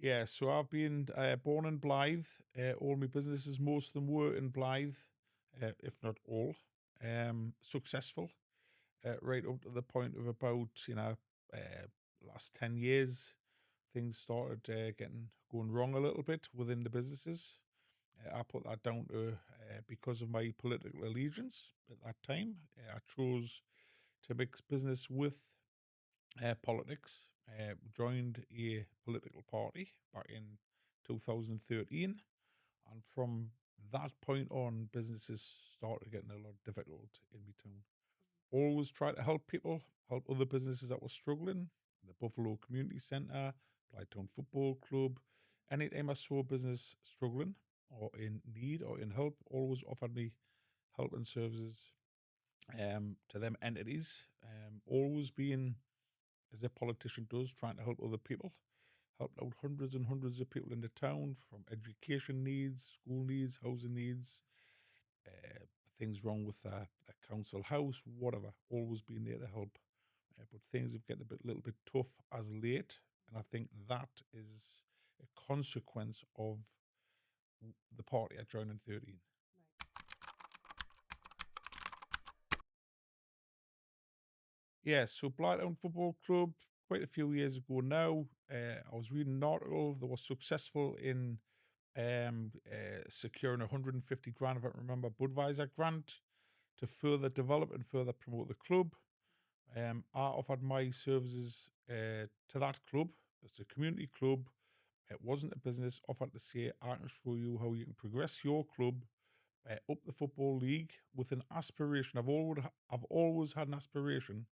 Yeah, so I've been born in Blythe. All my businesses, most of them were in Blythe, if not all. Successful, right up to the point of about, last 10 years, things started getting going wrong a little bit within the businesses. I put that down to because of my political allegiance at that time. I chose to mix business with politics. Joined a political party back in 2013, and from that point on, businesses started getting a lot difficult in my town. Always try to help people, help other businesses that were struggling. The Buffalo Community Centre, Blythetown Football Club. Anytime I saw a business struggling or in need or in help, always offered me help and services to them entities. Always being, as a politician does, trying to help other people. Helped out hundreds and hundreds of people in the town from education needs, school needs, housing needs, uh, things wrong with the council house, whatever. Always been there to help. But things have gotten a little bit tough as late, and I think that is a consequence of the party I joined in 13. Yeah, so Blythetown Football Club, quite a few years ago now, I was reading an article that was successful in securing 150 grand, if I remember, Budweiser grant to further develop and further promote the club. I offered my services to that club. It's a community club. It wasn't a business. Offered to say, I can show you how you can progress your club up the football league with an aspiration. I've always had an aspiration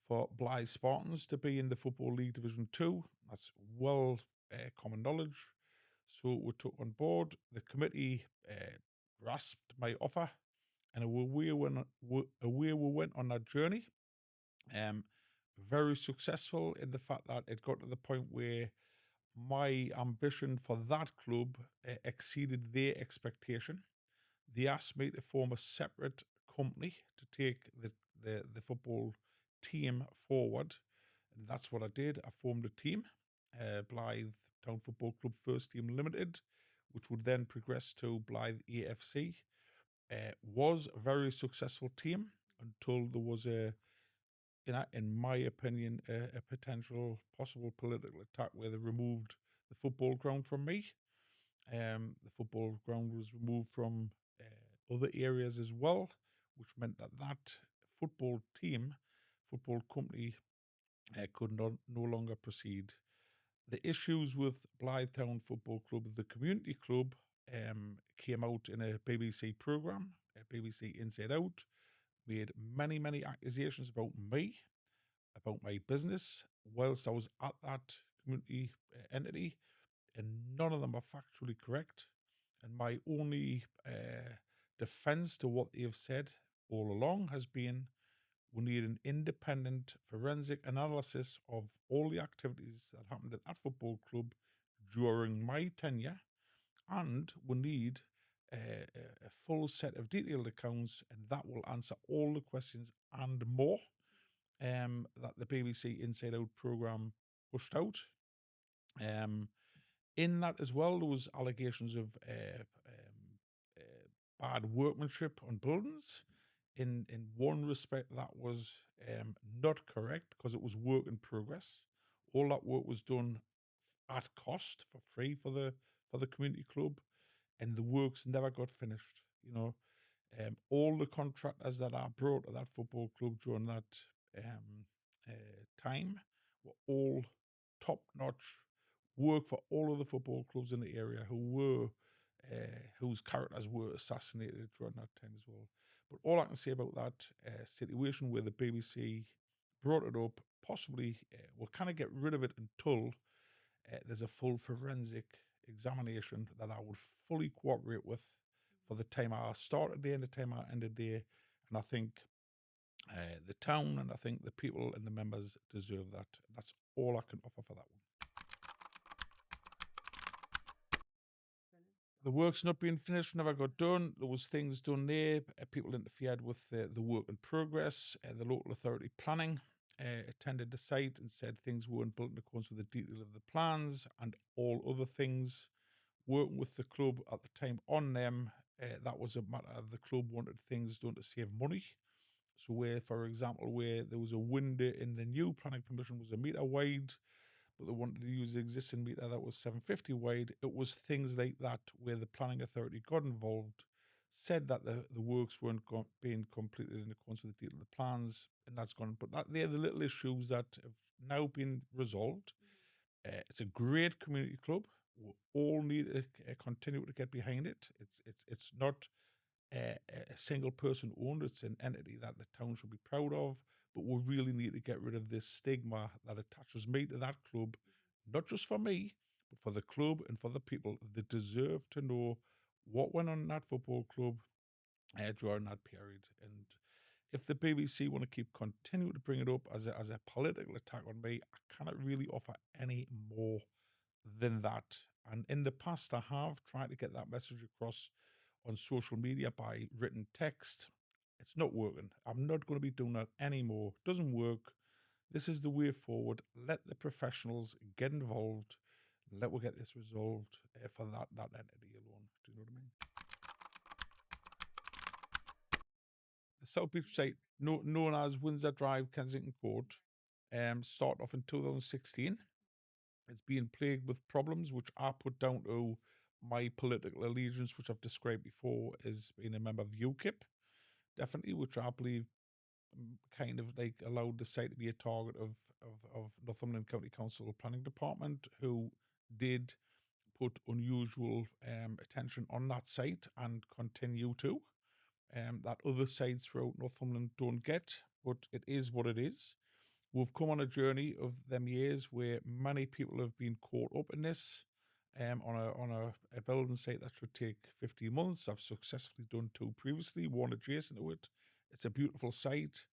for Blythe Spartans to be in the Football League Division 2. That's well common knowledge. So we took on board. The committee grasped my offer, and away we went on that journey. Um, Very successful in the fact that it got to the point where my ambition for that club exceeded their expectation. They asked me to form a separate company to take the football team forward. And that's what I did. I formed a team, Blythe Town Football Club First Team Limited, which would then progress to Blythe AFC. Was a very successful team until there was in my opinion, a potential possible political attack where they removed the football ground from me. The football ground was removed from other areas as well, which meant that football team, football company, could no longer proceed. The issues with Blythetown Football Club, the community club, came out in a BBC programme, BBC Inside Out, made many, many accusations about me, about my business, whilst I was at that community entity, and none of them are factually correct. And my only defense to what they have said all along has been we need an independent forensic analysis of all the activities that happened at that football club during my tenure, and we need a full set of detailed accounts, and that will answer all the questions and more that the BBC Inside Out programme pushed out. In that as well, there was allegations of bad workmanship on buildings. In one respect, that was not correct because it was work in progress. All that work was done at cost for free for the community club, and the works never got finished. All the contractors that I brought to that football club during that time were all top notch, work for all of the football clubs in the area whose characters were assassinated during that time as well. But all I can say about that situation where the BBC brought it up, possibly we'll kind of get rid of it until there's a full forensic examination that I would fully cooperate with for the time I started there and the time I ended there. And I think the town and I think the people and the members deserve that. That's all I can offer for that one. The work's not being finished, never got done. There was things done there. People interfered with the work in progress, the local authority planning. attended the site and said things weren't built in accordance with the detail of the plans and all other things. Working with the club at the time on them, that was a matter of the club wanted things done to save money. So where, for example, where there was a window in the new planning permission was a metre wide, but they wanted to use the existing meter that was 750 wide. It was things like that where the planning authority got involved, said that the works weren't being completed in accordance with the detail of the plans, and that's gone. But they're the little issues that have now been resolved. It's a great community club. We all need to continue to get behind it. It's not a single person owned. It's an entity that the town should be proud of. But we really need to get rid of this stigma that attaches me to that club, not just for me, but for the club and for the people that deserve to know what went on in that football club during that period. And if the BBC want to keep continuing to bring it up as a political attack on me, I cannot really offer any more than that. And in the past, I have tried to get that message across on social media by written text. It's not working. I'm not going to be doing that anymore. Doesn't work. This is the way forward. Let the professionals get involved. Let we get this resolved for that entity alone. Do you know what I mean? The South Beach site, known as Windsor Drive, Kensington Court, started off in 2016. It's being plagued with problems, which I put down to my political allegiance, which I've described before as being a member of UKIP, definitely, which I believe kind of like allowed the site to be a target of Northumberland County Council Planning Department, who did put unusual attention on that site and continue to. That other sites throughout Northumberland don't get, but it is what it is. We've come on a journey of them years where many people have been caught up in this. On a building site that should take 15 months. I've successfully done two previously, one adjacent to it. It's a beautiful site.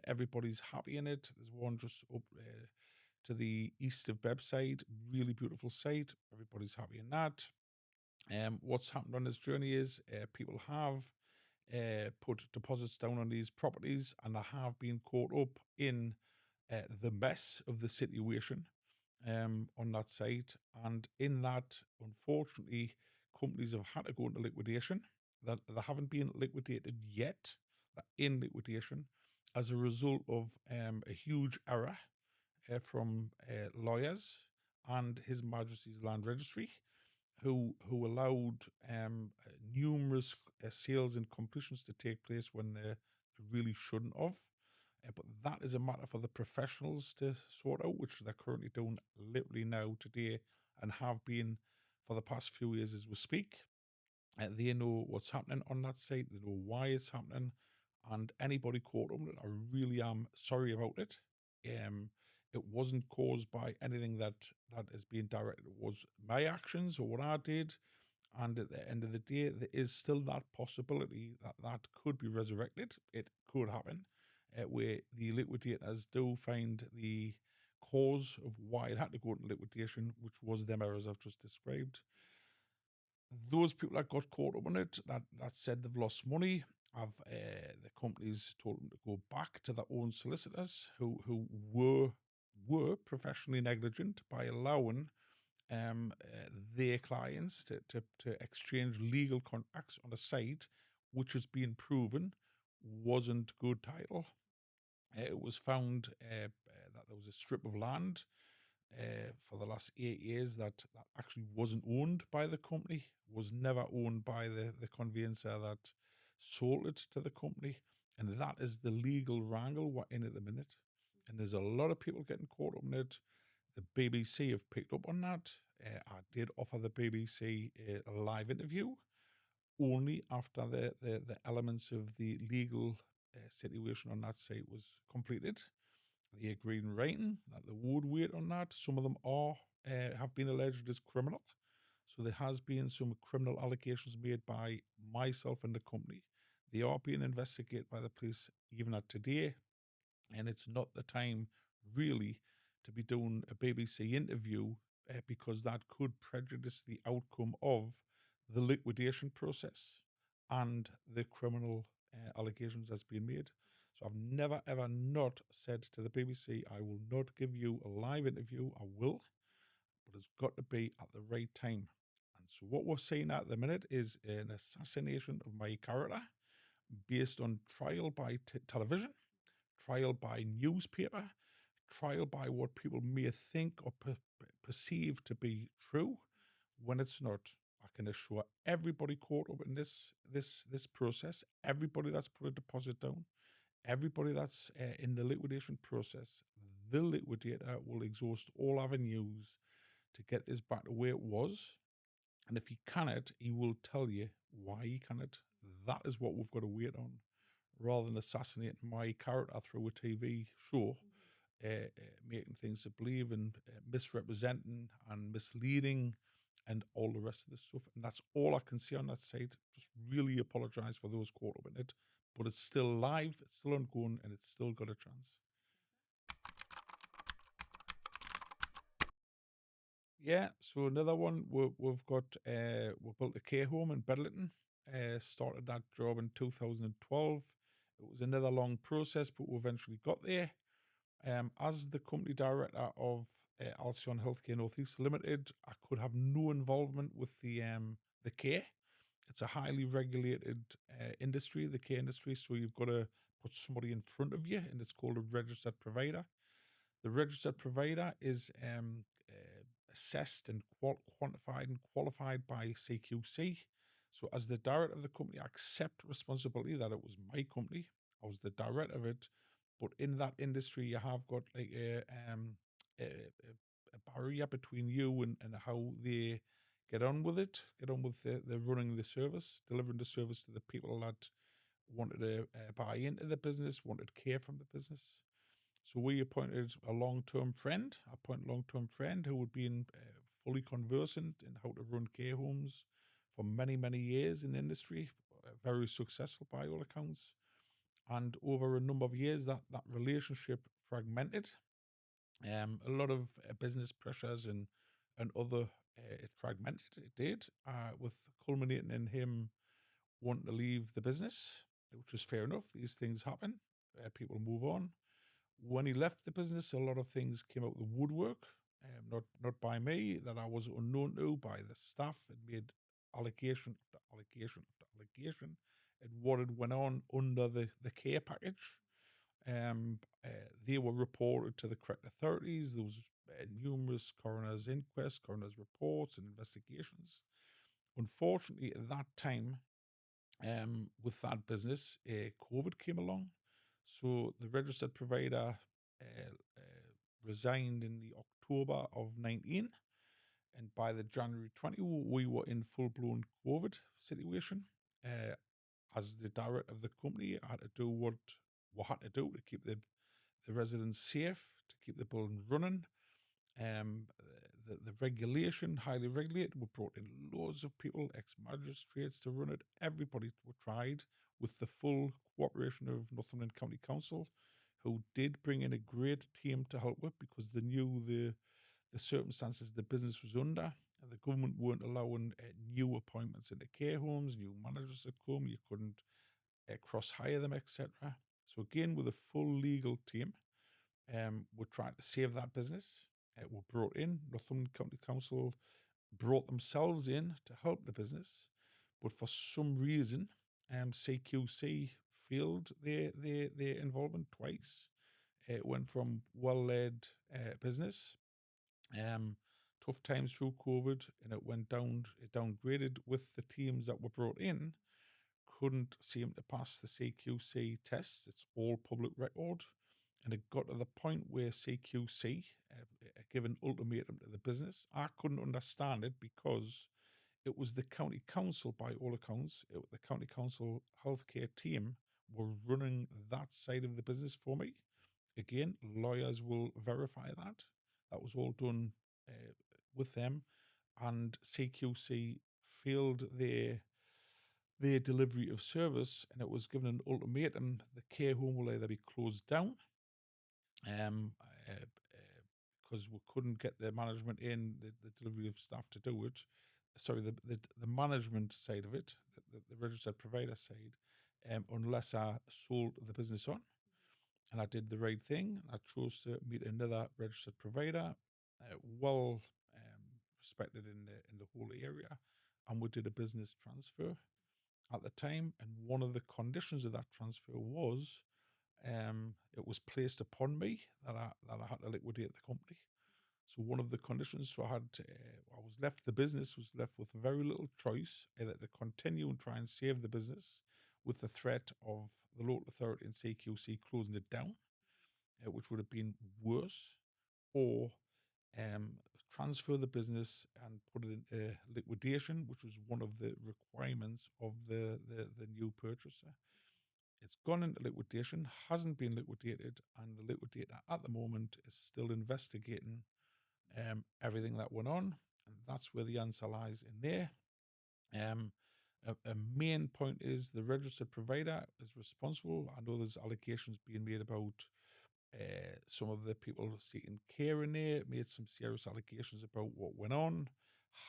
Everybody's happy in it. There's one just up to the east of Bebside. Really beautiful site. Everybody's happy in that. What's happened on this journey is people have put deposits down on these properties and they have been caught up in the mess of the situation on that site. And in that, unfortunately, companies have had to go into liquidation. That they haven't been liquidated yet. They're in liquidation as a result of a huge error from lawyers and His Majesty's Land Registry, who allowed numerous sales and completions to take place when they really shouldn't have. But that is a matter for the professionals to sort out, which they're currently doing literally now today and have been for the past few years as we speak. They know what's happening on that site. They know why it's happening. And anybody caught up in it, I really am sorry about it. It wasn't caused by anything that is being directed. It was my actions or what I did. And at the end of the day, there is still that possibility that could be resurrected. It could happen, where the liquidators do find the cause of why it had to go into liquidation, which was them errors I've just described. Those people that got caught up in it, that said they've lost money, have the companies told them to go back to their own solicitors who were professionally negligent by allowing their clients to exchange legal contracts on a site which has been proven wasn't good title. It was found that there was a strip of land for the last 8 years that actually wasn't owned by the company, was never owned by the conveyancer that sold it to the company. And that is the legal wrangle we're in at the minute. And there's a lot of people getting caught up in it. The BBC have picked up on that. I did offer the BBC a live interview only after the elements of the legal situation on that site was completed. They agreed in writing that they would wait on that. Some of them have been alleged as criminal. So there has been some criminal allegations made by myself and the company. They are being investigated by the police even at today. And it's not the time really to be doing a BBC interview because that could prejudice the outcome of the liquidation process and the criminal allegations that's been made. So I've never, ever not said to the BBC, I will not give you a live interview. I will, but it's got to be at the right time. And so what we're seeing at the minute is an assassination of my character based on trial by television, trial by newspaper, trial by what people may think or perceive to be true when it's not. I can assure everybody caught up in this process, everybody that's put a deposit down, everybody that's in the liquidation process, the liquidator will exhaust all avenues to get this back to where it was. And if he cannot, he will tell you why he cannot. That is what we've got to wait on, rather than assassinating my character through a TV show, making things to believe and misrepresenting and misleading and all the rest of the stuff. And that's all I can say on that side. Just really apologise for those caught up in it. But it's still live, it's still ongoing, and it's still got a chance. Yeah, so another one, we've got, we built a care home in Bedlington. Started that job in 2012. It was another long process, but we eventually got there. As the company director of Alcyon Healthcare Northeast Limited, I could have no involvement with the care. It's a highly regulated industry, the care industry, so you've got to put somebody in front of you, and it's called a registered provider. The registered provider is assessed and quantified and qualified by CQC. So as the director of the company, I accept responsibility that it was my company. I was the director of it. But in that industry, you have got like a barrier between you and how they get on with it, get on with the running the service, delivering the service to the people that wanted to buy into the business, wanted care from the business. So we appointed a long-term friend, who would be fully conversant in how to run care homes for many, many years in the industry, very successful by all accounts. And over a number of years, that relationship fragmented. A lot of business pressures and other, it fragmented, it did, with culminating in him wanting to leave the business, which was fair enough. These things happen. People move on. When he left the business, a lot of things came out of the woodwork, not by me, that I was unknown to, by the staff. It made allegation after allegation after allegation, and what had went on under the care package. They were reported to the correct authorities. There was numerous coroner's inquests, coroner's reports, and investigations. Unfortunately, at that time, with that business, COVID came along. So the registered provider resigned in the October of 19, and by the January 20, we were in full-blown COVID situation. As the director of the company, I had to do what we had to do to keep the residents safe, to keep the building running. The regulation, highly regulated. We brought in loads of people, ex-magistrates to run it. Everybody were tried with the full cooperation of Northumberland County Council, who did bring in a great team to help with, because they knew the circumstances the business was under. And the government weren't allowing new appointments into care homes, new managers to come. You couldn't cross-hire them, etc. So again, with a full legal team, we're trying to save that business. Were brought in. Northumberland County Council brought themselves in to help the business, but for some reason, CQC failed their involvement twice. It went from well-led business, tough times through COVID, and it went down. It downgraded with the teams that were brought in. Couldn't seem to pass the CQC tests. It's all public record. And it got to the point where CQC gave an ultimatum to the business. I couldn't understand it, because it was the county council, by all accounts, the county council healthcare team were running that side of the business for me. Again, lawyers will verify that. That was all done with them. And CQC failed their delivery of service, and it was given an ultimatum: the care home will either be closed down, because we couldn't get the management in, the delivery of staff to do it. Sorry, the management side of it, the registered provider side, unless I sold the business on. and I did the right thing. I chose to meet another registered provider, well respected in the whole area, and we did a business transfer at the time. And one of the conditions of that transfer was it was placed upon me that I had to liquidate the company. So one of the conditions, so I was left, the business was left with very little choice, either to continue and try and save the business with the threat of the local authority in CQC closing it down, which would have been worse, or um, transfer the business and put it into liquidation, which was one of the requirements of the new purchaser. It's gone into liquidation, hasn't been liquidated, and the liquidator at the moment is still investigating everything that went on, and that's where the answer lies in there. A main point is the registered provider is responsible. I know there's allegations being made about some of the people seeking care in there, made some serious allegations about what went on,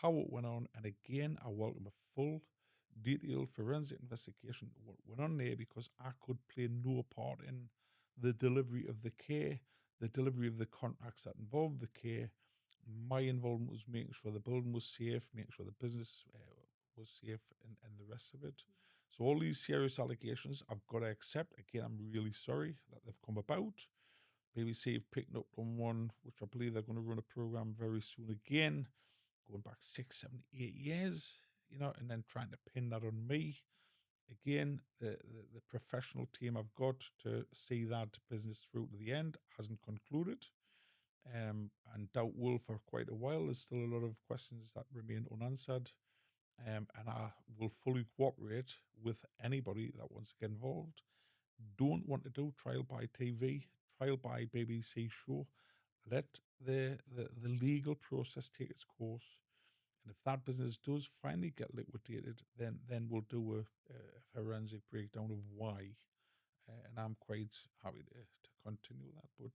how it went on, and again, I welcome a full, detailed forensic investigation of what went on there, because I could play no part in the delivery of the care, the delivery of the contracts that involved the care. My involvement was making sure the building was safe, making sure the business was safe, and the rest of it. So all these serious allegations I've got to accept. Again, I'm really sorry that they've come about. BBC have picked up on one, which I believe they're going to run a program very soon again, going back 6, 7, 8 years, and then trying to pin that on me. Again, the professional team I've got to see that business through to the end hasn't concluded, and doubt will for quite a while. There's still a lot of questions that remain unanswered, and I will fully cooperate with anybody that wants to get involved. Don't want to do trial by TV, trial by BBC show. Let the legal process take its course. And if that business does finally get liquidated, then we'll do a forensic breakdown of why. And I'm quite happy to continue that. But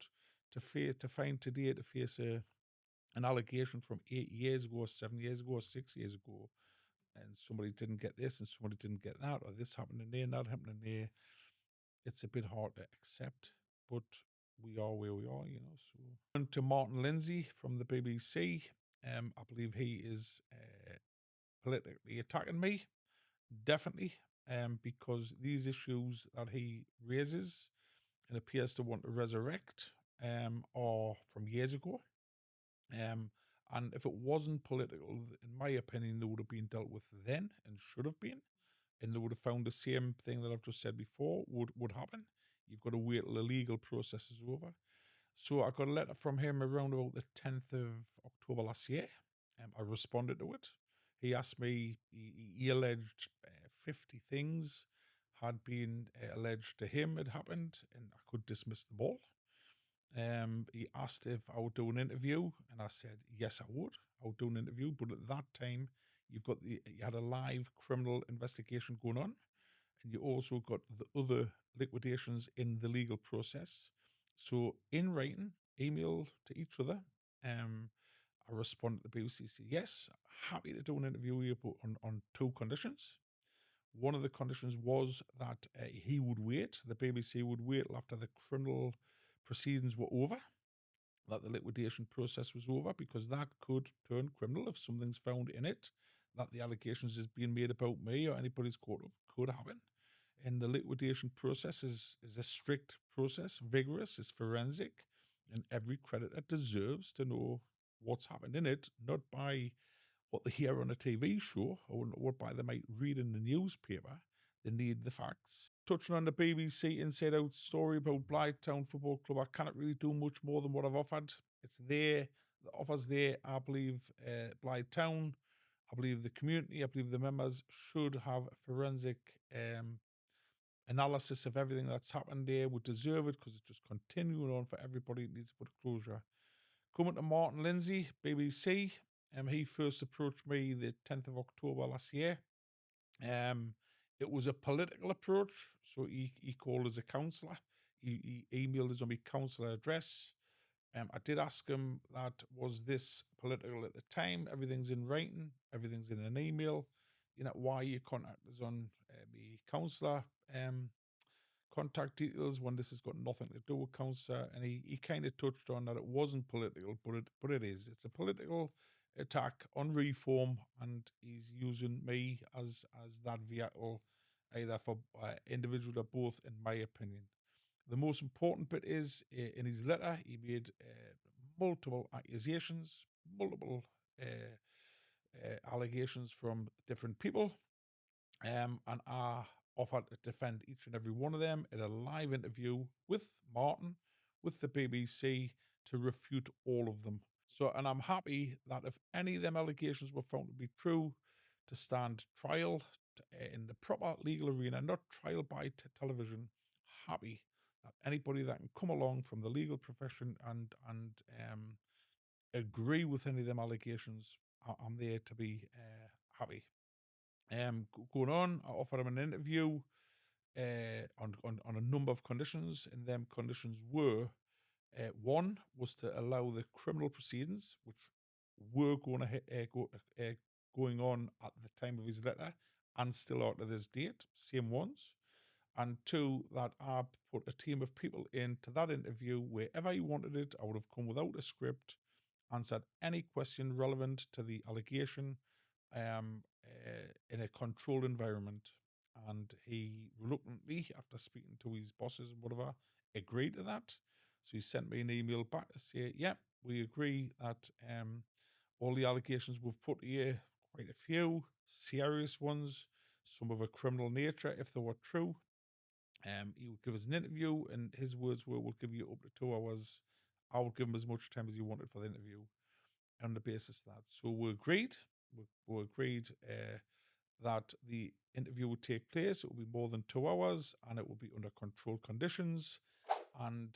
to find today, to face an allegation from 8 years ago, 7 years ago, 6 years ago, and somebody didn't get this and somebody didn't get that, or this happened in there and that happened in there, it's a bit hard to accept, but we are where we are, So, on to Martin Lindsay from the BBC. I believe he is politically attacking me, definitely, because these issues that he raises and appears to want to resurrect are from years ago. And if it wasn't political, in my opinion, they would have been dealt with then and should have been. And they would have found the same thing that I've just said before would happen. You've got to wait till the legal process is over. So I got a letter from him around about the 10th of October last year. I responded to it. He asked me, he alleged 50 things had been alleged to him had happened, and I could dismiss them all. He asked if I would do an interview, and I said yes, I would. I would do an interview, but at that time, you had a live criminal investigation going on, and you also got the other liquidations in the legal process. So, in writing, email to each other, I responded to the BBC, said yes, happy to do an interview with you, but on two conditions. One of the conditions was that he would wait, the BBC would wait till after the criminal proceedings were over, that the liquidation process was over, because that could turn criminal if something's found in it, that the allegations is being made about me or anybody's caught up, could happen. And the liquidation process is a strict process, vigorous, it's forensic, and every creditor deserves to know what's happened in it, not by what they hear on a TV show or what by they might read in the newspaper. They need the facts. Touching on the BBC Inside Out story about Blythetown Football Club, I cannot really do much more than what I've offered. It's there. The offer's there. I believe Blythetown, I believe the community, I believe the members should have a forensic analysis of everything that's happened there. Would deserve it, because it's just continuing on for everybody. It needs to put a closure. Coming to Martin Lindsay, BBC. He first approached me the 10th of October last year. It was a political approach, so he called as a councillor. He emailed us on my councillor address. I did ask him that, was this political at the time? Everything's in writing, everything's in an email. Why you contact us on my councillor contact details when this has got nothing to do with council. And he kind of touched on that it wasn't political, but it is. It's a political attack on reform, and he's using me as that vehicle, either for individual or both, in my opinion. The most important bit is in his letter, he made multiple accusations, multiple allegations from different people, and I offered to defend each and every one of them in a live interview with Martin, with the BBC, to refute all of them. So, and I'm happy that if any of them allegations were found to be true, to stand trial in the proper legal arena, not trial by television. Happy that anybody that can come along from the legal profession and agree with any of them allegations, I'm there to be happy. Going on, I offered him an interview on a number of conditions, and them conditions were one was to allow the criminal proceedings, which were going on at the time of his letter and still out to this date, same ones. And two, that I put a team of people into that interview wherever he wanted it. I would have come without a script, answered any question relevant to the allegation, in a controlled environment. And he reluctantly, after speaking to his bosses and whatever, agreed to that. So he sent me an email back to say, yeah, we agree that all the allegations we've put here, quite a few serious ones, some of a criminal nature, if they were true. He would give us an interview, and his words were, we'll give you up to 2 hours. I will give him as much time as he wanted for the interview on the basis of that. So we agreed. We agreed that the interview would take place. It would be more than 2 hours, and it would be under controlled conditions. And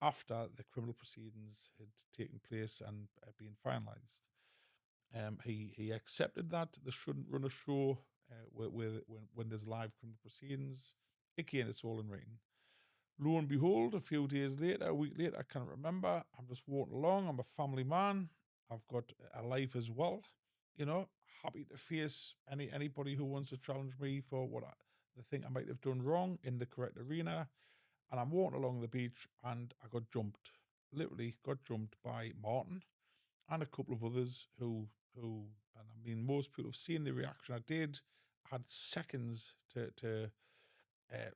after the criminal proceedings had taken place and been finalised, he accepted that they shouldn't run a show when there's live criminal proceedings. Again, it's all in writing. Lo and behold, a few days later, a week later, I can't remember, I'm just walking along. I'm a family man. I've got a life as well. You know, happy to face anybody who wants to challenge me for what they think I might have done wrong in the correct arena. And I'm walking along the beach, and I got jumped. Literally got jumped by Martin and a couple of others who, and I mean, most people have seen the reaction I did. I had seconds to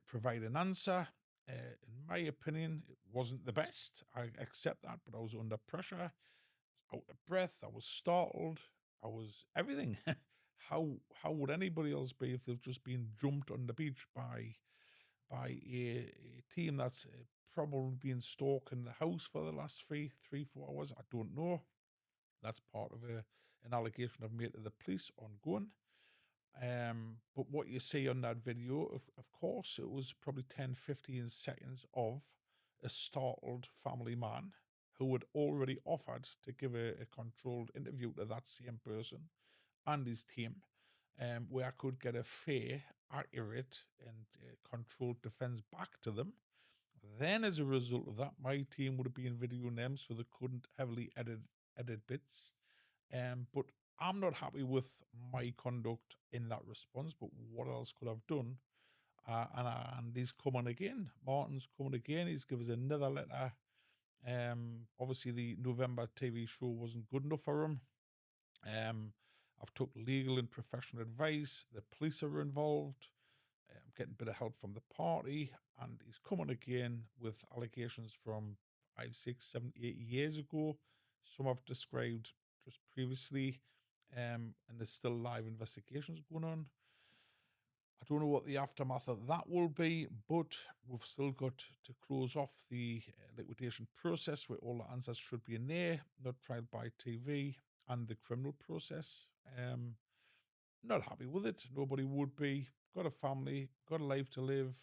provide an answer. In my opinion, it wasn't the best. I accept that, but I was under pressure, out of breath. I was startled. I was everything. How would anybody else be if they've just been jumped on the beach by a team that's probably been stalking the house for the last 4 hours? I don't know. That's part of an allegation I've made to the police ongoing. But what you see on that video, of course, it was probably 10, 15 seconds of a startled family man who had already offered to give a controlled interview to that same person and his team, where I could get a fair, accurate, and controlled defense back to them. Then, as a result of that, my team would have been videoing them so they couldn't heavily edit bits. But I'm not happy with my conduct in that response. But what else could I've done? And he's coming again. Martin's coming again. He's given us another letter. Obviously, the November TV show wasn't good enough for him. I've took legal and professional advice. The police are involved. I'm getting a bit of help from the party, and he's coming again with allegations from 5, 6, 7, 8 years ago. Some I've described just previously, and there's still live investigations going on. I don't know what the aftermath of that will be, but we've still got to close off the liquidation process where all the answers should be in there, not trial by TV, and the criminal process. Not happy with it. Nobody would be. Got a family, got a life to live.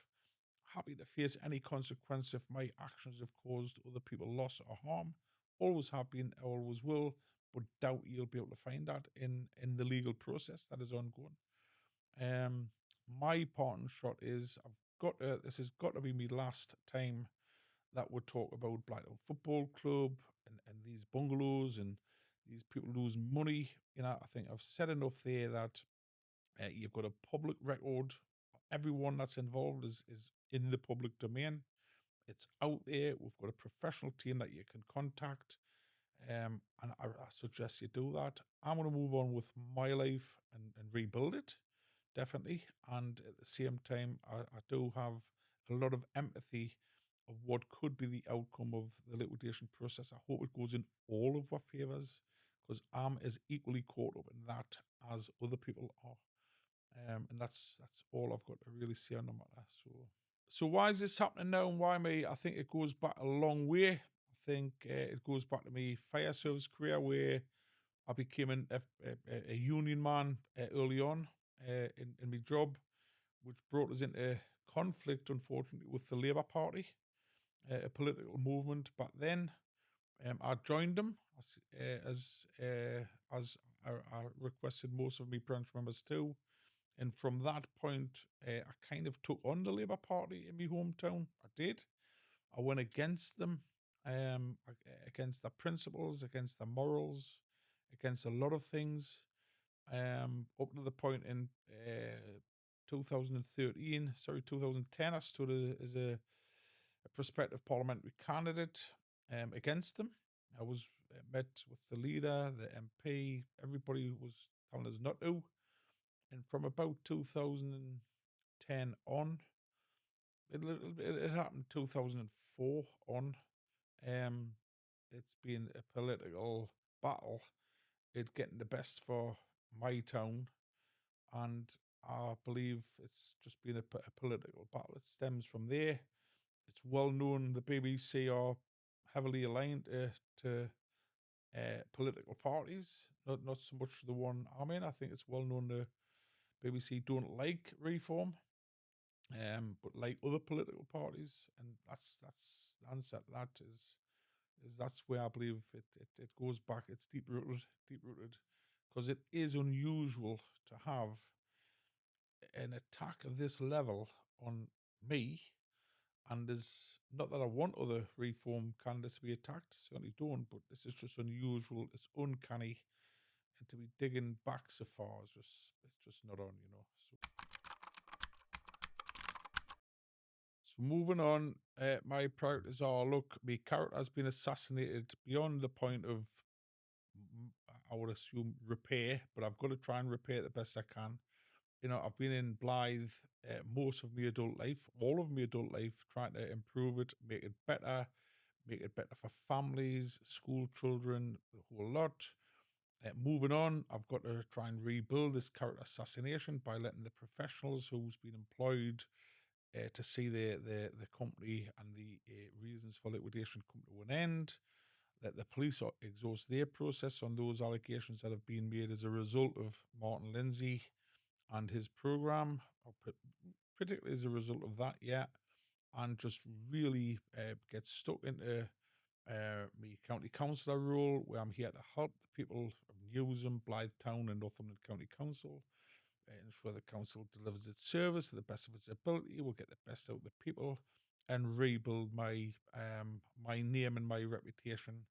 Happy to face any consequence if my actions have caused other people loss or harm. Always have been, always will, but doubt you'll be able to find that in the legal process that is ongoing. My parting shot is this has got to be my last time that would talk about Blacktown Football Club and these bungalows and these people losing money. You know, I think I've said enough there that you've got a public record everyone that's involved is in the public domain. It's out there. We've got a professional team that you can contact. And I suggest you do that. I'm going to move on with my life and rebuild it, definitely. And at the same time, I do have a lot of empathy of what could be the outcome of the liquidation process. I hope it goes in all of our favours, because I'm as equally caught up in that as other people are. And that's all I've got to really say on the matter. So why is this happening now, and why me? I think it goes back a long way. I think it goes back to my fire service career, where I became a union man early on in my job, which brought us into conflict, unfortunately, with the Labour Party, a political movement back then. I joined them as I requested most of my branch members too. And from that point, I kind of took on the Labour Party in my hometown. I did. I went against them, against their principles, against their morals, against a lot of things, up to the point in 2010, I stood as a prospective parliamentary candidate against them. I was met with the leader, the MP, everybody was telling us not to. And from about 2010 on, it happened 2004 on. Um, it's been a political battle. It getting the best for my town, and I believe it's just been a political battle. It stems from there. It's well known the BBC are heavily aligned to political parties, not so much the one I'm in. I think it's well known the BBC don't like reform, but like other political parties, and that's the answer to that is that's where I believe it goes back. It's deep rooted, because it is unusual to have an attack of this level on me. And there's not that I want other reform candidates to be attacked, certainly don't, but this is just unusual. It's uncanny, and to be digging back so far is just not on. So moving on, my priorities are: look, my character has been assassinated beyond the point of, I would assume, repair, but I've got to try and repair it the best I can. I've been in Blythe most of my adult life, all of my adult life, trying to improve it, make it better for families, school children, the whole lot. Moving on, I've got to try and rebuild this character assassination by letting the professionals who's been employed to see the company and the reasons for liquidation come to an end. Let the police exhaust their process on those allegations that have been made as a result of Martin Lindsay and his program, particularly as a result of that, yeah, and just really get stuck into my county councillor role, where I'm here to help the people of Newsham, Blythe Town, and Northumberland County Council. Ensure the council delivers its service to the best of its ability, will get the best out of the people, and rebuild my my name and my reputation